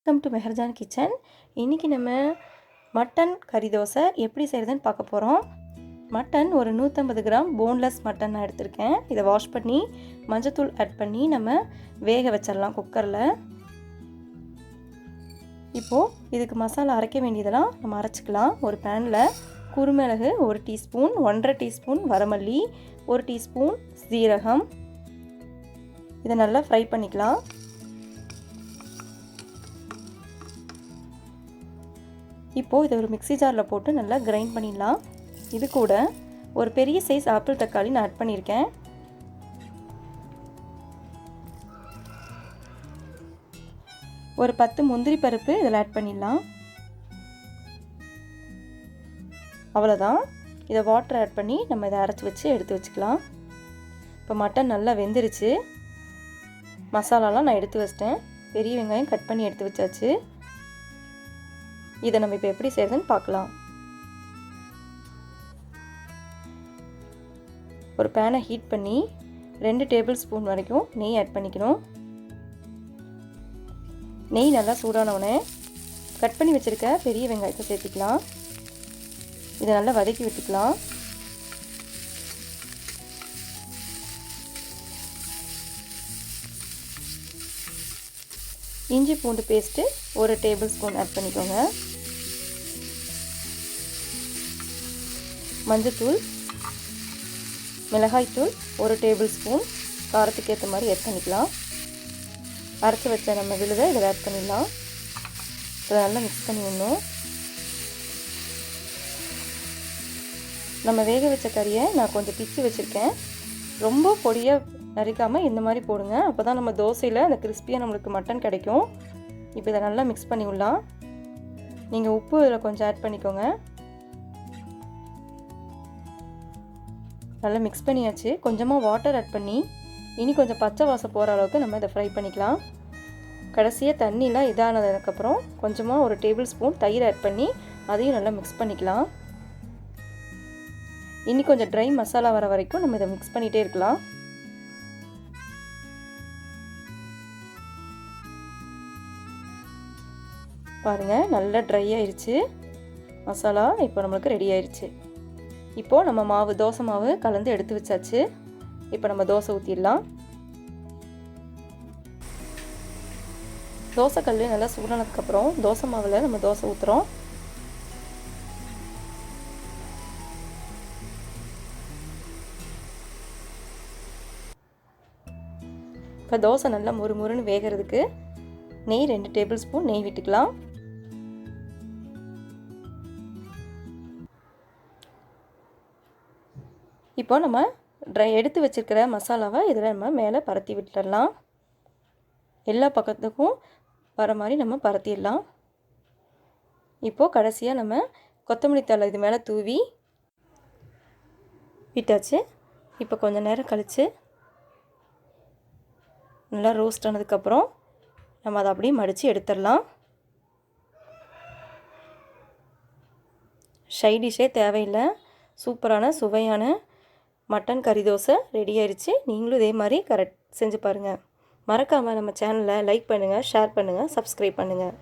Welcome to மெஹர்ஜான் kitchen. இன்றைக்கி நம்ம mutton கறி தோசை எப்படி செய்கிறதுன்னு பார்க்க போகிறோம். மட்டன் ஒரு 150 கிராம் போன்லெஸ் மட்டன் நான் எடுத்திருக்கேன். இதை வாஷ் பண்ணி மஞ்சத்தூள் ஆட் பண்ணி நம்ம வேக வச்சிடலாம் குக்கரில். இப்போது இதுக்கு மசாலா அரைக்க வேண்டியதெல்லாம் நம்ம அரைச்சிக்கலாம். ஒரு பேனில் குருமிளகு 1 டீஸ்பூன், 1.5 டீஸ்பூன் வரமல்லி, 1 டீஸ்பூன் சீரகம், இதை நல்லா ஃப்ரை பண்ணிக்கலாம். இப்போது இதை ஒரு மிக்ஸி ஜாரில் போட்டு நல்லா கிரைண்ட் பண்ணிடலாம். இது கூட ஒரு பெரிய சைஸ் ஆப்பிள் தக்காளி நான் ஆட் பண்ணியிருக்கேன். ஒரு 10 முந்திரி பருப்பு இதில் ஆட் பண்ணிடலாம். அவ்வளோதான். இதை வாட்டர் ஆட் பண்ணி நம்ம இதை அரைச்சி வச்சு எடுத்து வச்சுக்கலாம். இப்போ மட்டன் நல்லா வெந்துருச்சு. மசாலாலாம் நான் எடுத்து வச்சிட்டேன். பெரிய வெங்காயம் கட் பண்ணி எடுத்து வச்சாச்சு. இதை நம்ம இப்போ எப்படி செய்யறதுன்னு பார்க்கலாம். ஒரு பேனை ஹீட் பண்ணி 2 டேபிள் ஸ்பூன் வரைக்கும் நெய் ஆட் பண்ணிக்கணும். நெய் நல்லா சூடானவுடனே கட் பண்ணி வச்சுருக்க பெரிய வெங்காயத்தை சேர்த்துக்கலாம். இதை நல்லா வதக்கி விட்டுக்கலாம். இஞ்சி பூண்டு பேஸ்ட்டு 1 டேபிள் ஸ்பூன் ஆட் பண்ணிக்கோங்க. மஞ்சத்தூள், மிளகாய்த்தூள் 1 டேபிள் ஸ்பூன், காரத்துக்கு ஏற்ற மாதிரி ஆட் பண்ணிக்கலாம். அரைச்சி வச்ச நம்ம விழுதை இதில் ஆட் பண்ணிடலாம். இதை நல்லா மிக்ஸ் பண்ணி விடணும். நம்ம வேக வச்ச கறியை நான் கொஞ்சம் பிச்சு வச்சுருக்கேன். ரொம்ப பொடியாக நறுக்காமல் இந்த மாதிரி போடுங்க. அப்போ தான் நம்ம தோசையில் அந்த கிறிஸ்பியாக நம்மளுக்கு மட்டன் கிடைக்கும். இப்போ இதை நல்லா மிக்ஸ் பண்ணி விடலாம். நீங்கள் உப்பு இதில் கொஞ்சம் ஆட் பண்ணிக்கோங்க. நல்லா மிக்ஸ் பண்ணியாச்சு. கொஞ்சமாக வாட்டர் ஆட் பண்ணி இனி கொஞ்சம் பச்சை வாசம் போகிற அளவுக்கு நம்ம இதை ஃப்ரை பண்ணிக்கலாம். கடைசியாக தண்ணிலாம் இதானதுக்கப்புறம் கொஞ்சமாக 1 டேபிள் ஸ்பூன் தயிர் ஆட் பண்ணி அதையும் நல்லா மிக்ஸ் பண்ணிக்கலாம். இனி கொஞ்சம் ட்ரை மசாலா வர வரைக்கும் நம்ம இதை மிக்ஸ் பண்ணிகிட்டே இருக்கலாம். பாருங்கள், நல்லா ட்ரை ஆயிடுச்சு மசாலா. இப்போ நம்மளுக்கு ரெடி ஆயிடுச்சு. இப்போது நம்ம தோசை மாவு கலந்து எடுத்து வச்சாச்சு. இப்போ நம்ம தோசை ஊற்றிடலாம். தோசை கல் நல்லா சூடானதுக்கப்புறம் தோசை மாவில் நம்ம தோசை ஊற்றுறோம். இப்போ தோசை நல்லா முறுமுறுன்னு வேகிறதுக்கு நெய் 2 டேபிள் ஸ்பூன் நெய் விட்டுக்கலாம். இப்போ நம்ம எடுத்து வச்சுருக்கிற மசாலாவை இதில் நம்ம மேலே பரத்தி விட்டுடலாம். எல்லா பக்கத்துக்கும் வர மாதிரி நம்ம பரத்திடலாம். இப்போது கடைசியாக நம்ம கொத்தமல்லி தழை இது மேலே தூவி விட்டாச்சு. இப்போ கொஞ்சம் நேரம் கழித்து நல்லா ரோஸ்ட் ஆனதுக்கப்புறம் நம்ம அதை அப்படியே மடித்து எடுத்துடலாம். சைடிஷே தேவையில்லை. சூப்பரான சுவையான மட்டன் கறி தோசை ரெடி ஆயிடுச்சு. நீங்களும் இதே மாதிரி செஞ்சு பாருங்கள். மறக்காமல் நம்ம சேனலை லைக் பண்ணுங்கள், ஷேர் பண்ணுங்கள், சப்ஸ்கிரைப் பண்ணுங்கள்.